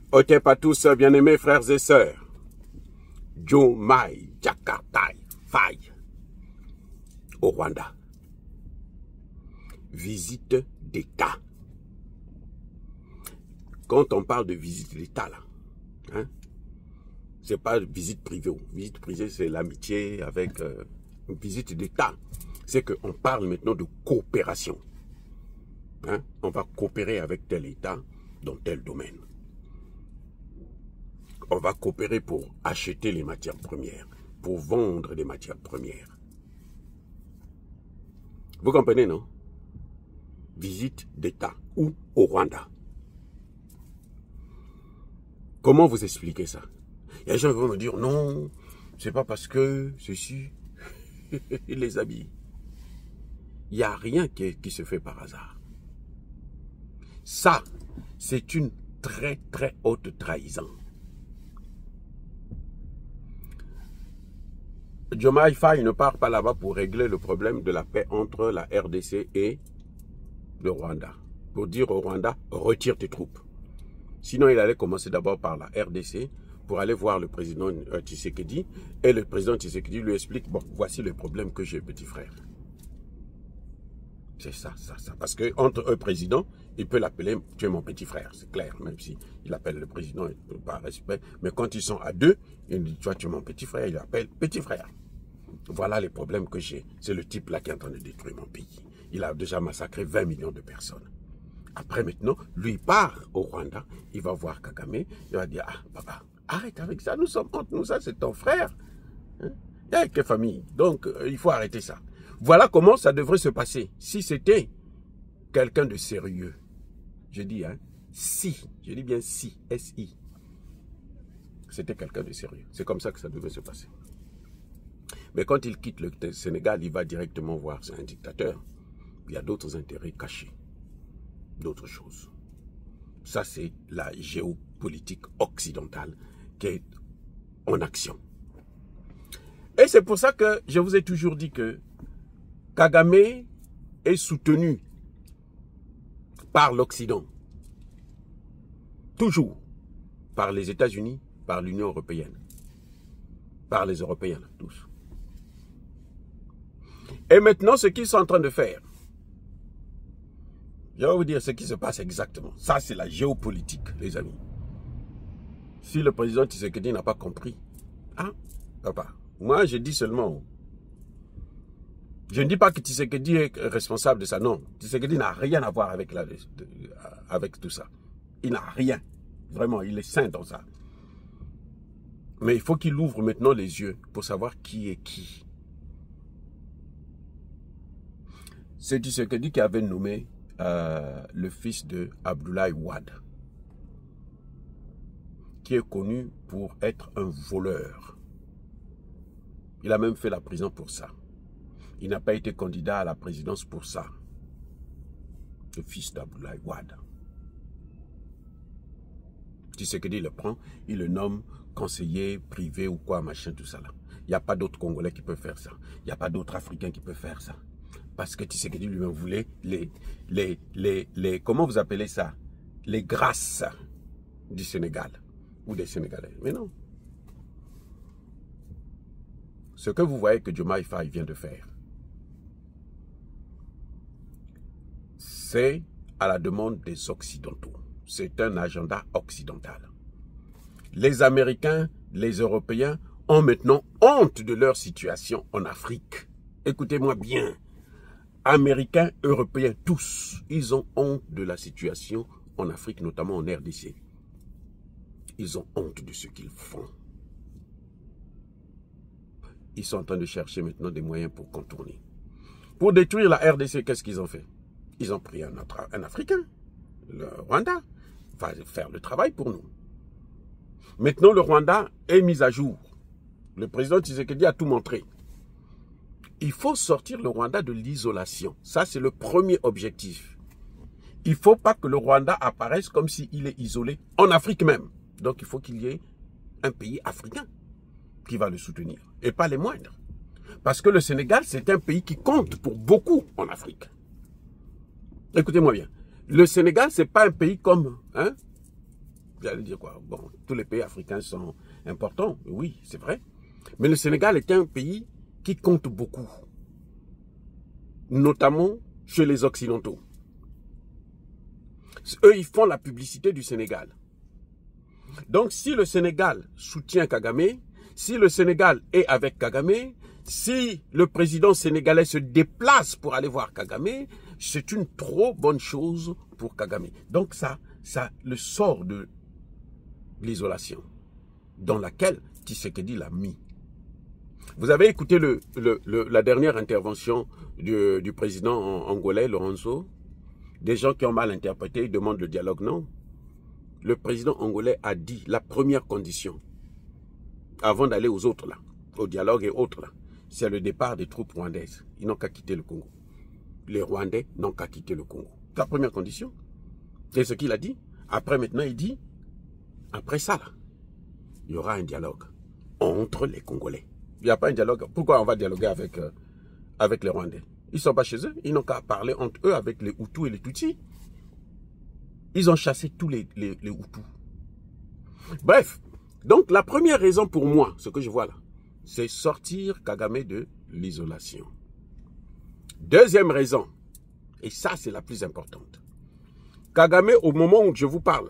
Ok, pas tous, bien-aimés frères et sœurs. Diomaye Jakarta Faye au Rwanda. Visite d'État. Quand on parle de visite d'État, là, hein, c'est pas visite privée. Visite privée, c'est l'amitié avec une visite d'État. C'est qu'on parle maintenant de coopération. Hein, on va coopérer avec tel État dans tel domaine. On va coopérer pour acheter les matières premières, pour vendre des matières premières. Vous comprenez, non? Visite d'État ou au Rwanda. Comment vous expliquez ça? Il y a des gens qui vont me dire, non, c'est pas parce que ceci, les habille. Il n'y a rien qui se fait par hasard. Ça, c'est une très très haute trahison. Diomaye Faye ne part pas là-bas pour régler le problème de la paix entre la RDC et le Rwanda. Pour dire au Rwanda, retire tes troupes. Sinon, il allait commencer d'abord par la RDC pour aller voir le président Tshisekedi. Et le président Tshisekedi lui explique, bon, voici le problème que j'ai, petit frère. C'est ça. Parce qu'entre eux, président, il peut l'appeler, tu es mon petit frère, c'est clair, même si il appelle le président par respect. Mais quand ils sont à deux, il dit, toi, tu es mon petit frère, il l'appelle petit frère. Voilà les problèmes que j'ai. C'est le type là qui est en train de détruire mon pays. Il a déjà massacré 20 millions de personnes. Après maintenant, lui part au Rwanda, il va voir Kagame, il va dire, ah papa, arrête avec ça, nous sommes entre nous, ça c'est ton frère. Hein? Il y a quelle famille, donc il faut arrêter ça. Voilà comment ça devrait se passer. Si c'était quelqu'un de sérieux, je dis, hein, si, je dis bien si, S-I, c'était quelqu'un de sérieux. C'est comme ça que ça devait se passer. Mais quand il quitte le Sénégal, il va directement voir, c'est un dictateur. Il y a d'autres intérêts cachés, d'autres choses. Ça, c'est la géopolitique occidentale qui est en action. Et c'est pour ça que je vous ai toujours dit que Kagame est soutenu par l'Occident. Toujours. Par les États-Unis, par l'Union européenne. Par les Européens, tous. Et maintenant, ce qu'ils sont en train de faire, je vais vous dire ce qui se passe exactement. Ça, c'est la géopolitique, les amis. Si le président Tshisekedi n'a pas compris, hein, papa, moi, je dis seulement, je ne dis pas que Tshisekedi est responsable de ça, non. Tshisekedi n'a rien à voir avec tout ça. Il n'a rien. Vraiment, il est sain dans ça. Mais il faut qu'il ouvre maintenant les yeux pour savoir qui est qui. C'est Tshisekedi qui avait nommé le fils de Abdoulaye Wade, qui est connu pour être un voleur. Il a même fait la prison pour ça. Il n'a pas été candidat à la présidence pour ça. Le fils d'Abdoulaye Wade. Tshisekedi le prend, il le nomme conseiller privé ou quoi, machin, tout ça là. Il n'y a pas d'autres Congolais qui peuvent faire ça. Il n'y a pas d'autres Africains qui peuvent faire ça. Parce que Tshisekedi lui-même voulait comment vous appelez ça? Les grâces du Sénégal ou des Sénégalais. Mais non. Ce que vous voyez que Diomaye Faye vient de faire, c'est à la demande des Occidentaux. C'est un agenda occidental. Les Américains, les Européens ont maintenant honte de leur situation en Afrique. Écoutez-moi bien. Américains, Européens, tous, ils ont honte de la situation en Afrique, notamment en RDC. Ils ont honte de ce qu'ils font. Ils sont en train de chercher maintenant des moyens pour contourner. Pour détruire la RDC, qu'est-ce qu'ils ont fait? Ils ont pris un Africain, le Rwanda, va faire le travail pour nous. Maintenant, le Rwanda est mis à jour. Le président Tshisekedi a tout montré. Il faut sortir le Rwanda de l'isolation. Ça, c'est le premier objectif. Il ne faut pas que le Rwanda apparaisse comme s'il est isolé en Afrique même. Donc, il faut qu'il y ait un pays africain qui va le soutenir. Et pas les moindres. Parce que le Sénégal, c'est un pays qui compte pour beaucoup en Afrique. Écoutez-moi bien. Le Sénégal, ce n'est pas un pays comme Vous allez dire quoi? Bon, tous les pays africains sont importants, oui, c'est vrai. Mais le Sénégal est un pays qui compte beaucoup, notamment chez les Occidentaux. Eux, ils font la publicité du Sénégal. Donc, si le Sénégal soutient Kagame, si le Sénégal est avec Kagame, si le président sénégalais se déplace pour aller voir Kagame, c'est une trop bonne chose pour Kagame. Donc, ça le sort de l'isolation dans laquelle Tshisekedi l'a mis. Vous avez écouté la dernière intervention du président angolais, Lorenzo. Des gens qui ont mal interprété, ils demandent le dialogue. Non. Le président angolais a dit la première condition, avant d'aller aux autres, là, au dialogue et autres, là, c'est le départ des troupes rwandaises. Ils n'ont qu'à quitter le Congo. Les Rwandais n'ont qu'à quitter le Congo. C'est la première condition. C'est ce qu'il a dit. Après, maintenant, il dit, après ça, là, il y aura un dialogue entre les Congolais. Il n'y a pas un dialogue. Pourquoi on va dialoguer avec les Rwandais? Ils ne sont pas chez eux. Ils n'ont qu'à parler entre eux avec les Hutus et les Tutsis. Ils ont chassé tous les Hutus. Bref, donc la première raison pour moi, ce que je vois là, c'est sortir Kagame de l'isolation. Deuxième raison, et ça c'est la plus importante. Kagame, au moment où je vous parle,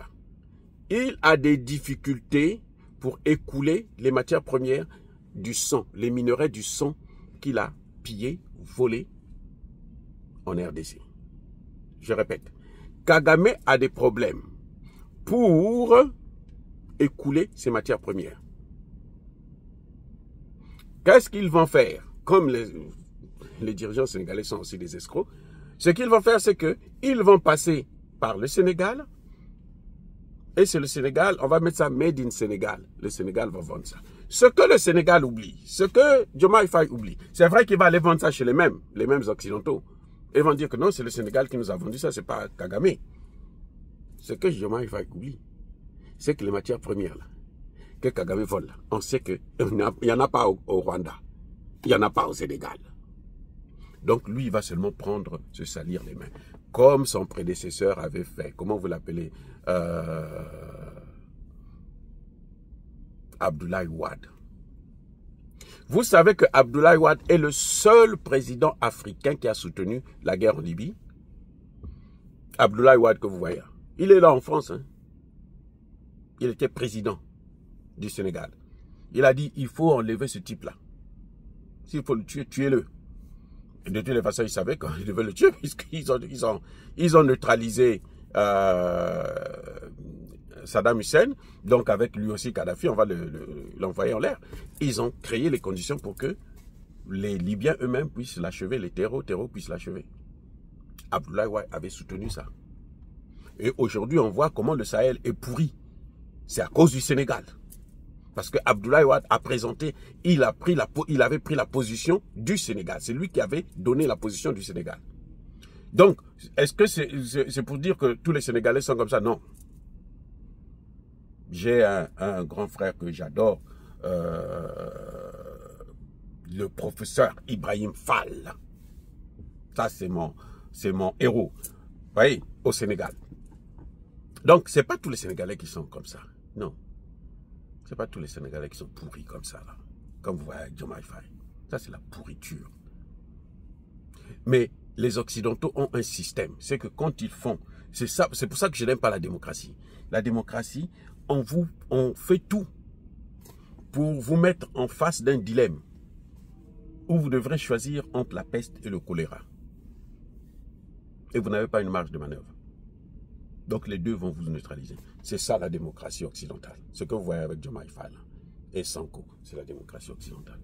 il a des difficultés pour écouler les matières premières du sang, les minerais du sang qu'il a pillés, volés en RDC. Je répète, Kagame a des problèmes pour écouler ces matières premières. Qu'est-ce qu'ils vont faire? Comme les dirigeants sénégalais sont aussi des escrocs, ce qu'ils vont faire, c'est qu'ils vont passer par le Sénégal, et c'est le Sénégal, on va mettre ça made in Sénégal. Le Sénégal va vendre ça. Ce que le Sénégal oublie, ce que Diomaye Faye oublie, c'est vrai qu'il va aller vendre ça chez les mêmes Occidentaux. Ils vont dire que non, c'est le Sénégal qui nous a vendu ça, c'est pas Kagame. Ce que Diomaye Faye oublie, c'est que les matières premières, là, que Kagame vole, là, on sait qu'il n'y en a pas au Rwanda, il n'y en a pas au Sénégal. Donc lui, il va seulement prendre, se salir les mains. Comme son prédécesseur avait fait. Comment vous l'appelez? Abdoulaye Wade. Vous savez que Abdoulaye Wade est le seul président africain qui a soutenu la guerre en Libye. Abdoulaye Wade que vous voyez. Il est là en France. Hein. Il était président du Sénégal. Il a dit, il faut enlever ce type-là. S'il faut le tuer, tuez-le. De toutes les façons, ils savaient quand ils devaient le tuer, puisqu'ils ont neutralisé Saddam Hussein. Donc avec lui aussi Kadhafi, on va l'envoyer en l'air. Ils ont créé les conditions pour que les Libyens eux-mêmes puissent l'achever, les terreaux puissent l'achever. Abdoulaye Wade avait soutenu ça. Et aujourd'hui, on voit comment le Sahel est pourri. C'est à cause du Sénégal. Parce que Abdoulaye Wade a présenté, il avait pris la position du Sénégal. C'est lui qui avait donné la position du Sénégal. Donc, est-ce que c'est pour dire que tous les Sénégalais sont comme ça? Non. J'ai un grand frère que j'adore, le professeur Ibrahim Fall. Ça, c'est mon héros. Vous voyez, au Sénégal. Donc, ce n'est pas tous les Sénégalais qui sont comme ça. Non. Ce n'est pas tous les Sénégalais qui sont pourris comme ça, là. Comme vous voyez avec Diomaye Faye. Ça, c'est la pourriture. Mais les Occidentaux ont un système. C'est que quand ils font... C'est pour ça que je n'aime pas la démocratie. La démocratie, on fait tout pour vous mettre en face d'un dilemme où vous devrez choisir entre la peste et le choléra. Et vous n'avez pas une marge de manœuvre. Donc les deux vont vous neutraliser. C'est ça la démocratie occidentale. Ce que vous voyez avec Diomaye Faye et Sanko, c'est la démocratie occidentale.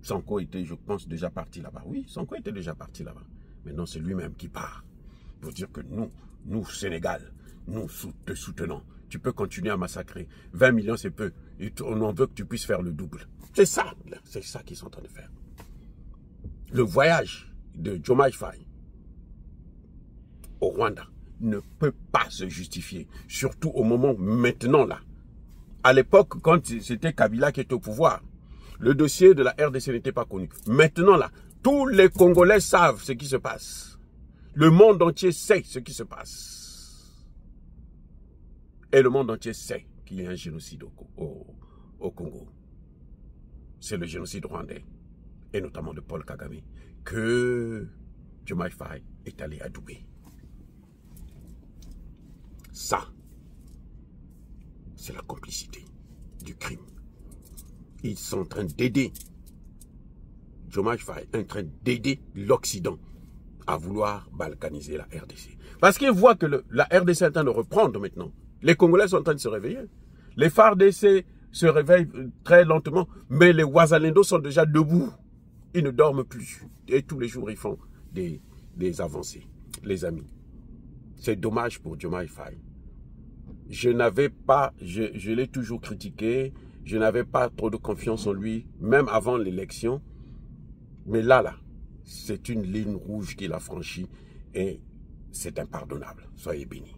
Sanko était, je pense, déjà parti là-bas. Oui, Sanko était déjà parti là-bas. Maintenant, c'est lui-même qui part. Pour dire que nous, Sénégal, nous te soutenons. Tu peux continuer à massacrer. 20 millions, c'est peu. Et on en veut que tu puisses faire le double. C'est ça qu'ils sont en train de faire. Le voyage de Diomaye Faye au Rwanda ne peut pas se justifier. Surtout au moment maintenant là. À l'époque, quand c'était Kabila qui était au pouvoir, le dossier de la RDC n'était pas connu. Maintenant là, tous les Congolais savent ce qui se passe. Le monde entier sait ce qui se passe. Et le monde entier sait qu'il y a un génocide au Congo. C'est le génocide rwandais, et notamment de Paul Kagame, que Diomaye Faye est allé adouber. Ça, c'est la complicité du crime. Ils sont en train d'aider, Diomaye Faye est en train d'aider l'Occident à vouloir balkaniser la RDC. Parce qu'ils voient que la RDC est en train de reprendre maintenant. Les Congolais sont en train de se réveiller. Les FARDC se réveillent très lentement, mais les Ouazalendo sont déjà debout. Ils ne dorment plus. Et tous les jours, ils font des avancées. Les amis, c'est dommage pour Diomaye Faye. Je l'ai toujours critiqué, je n'avais pas trop de confiance en lui, même avant l'élection. Mais là, c'est une ligne rouge qu'il a franchie et c'est impardonnable. Soyez bénis.